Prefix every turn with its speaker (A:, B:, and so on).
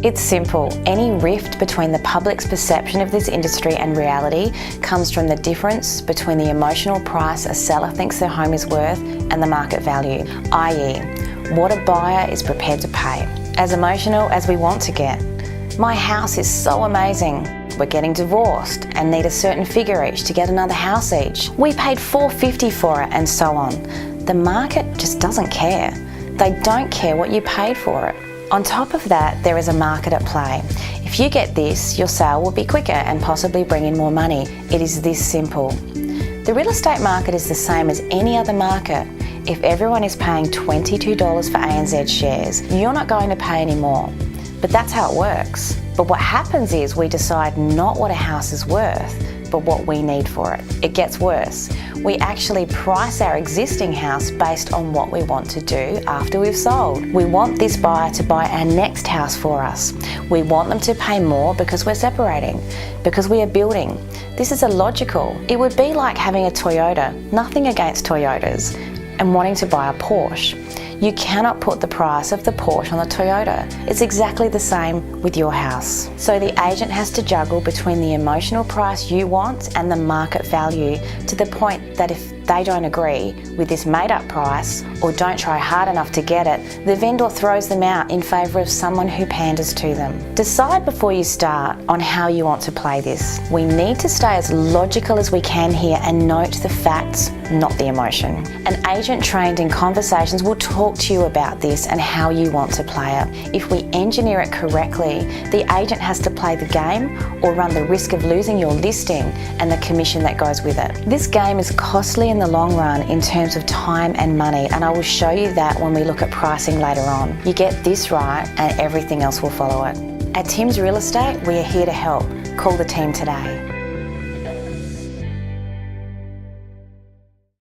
A: It's simple. Any rift between the public's perception of this industry and reality comes from the difference between the emotional price a seller thinks their home is worth and the market value, i.e., what a buyer is prepared to pay. As emotional as we want to get. My house is so amazing. We're getting divorced and need a certain figure each to get another house each. We paid $450 for it, and so on. The market just doesn't care. They don't care what you paid for it. On top of that, there is a market at play. If you get this, your sale will be quicker and possibly bring in more money. It is this simple. The real estate market is the same as any other market. If everyone is paying $22 for ANZ shares, you're not going to pay any more. But that's how it works. But what happens is we decide not what a house is worth, but what we need for it. It gets worse. We actually price our existing house based on what we want to do after we've sold. We want this buyer to buy our next house for us. We want them to pay more because we're separating, because we are building. This is illogical. It would be like having a Toyota, nothing against Toyotas, and wanting to buy a Porsche. You cannot put the price of the Porsche on the Toyota. It's exactly the same with your house. So the agent has to juggle between the emotional price you want and the market value, to the point that if they don't agree with this made-up price or don't try hard enough to get it, the vendor throws them out in favour of someone who panders to them. Decide before you start on how you want to play this. We need to stay as logical as we can here and note the facts, not the emotion. An agent trained in conversations will talk to you about this and how you want to play it. If we engineer it correctly, the agent has to play the game or run the risk of losing your listing and the commission that goes with it. This game is costly in the long run in terms of time and money, and I will show you that when we look at pricing later on. You get this right and everything else will follow it. At Tim's Real Estate, we are here to help. Call the team today.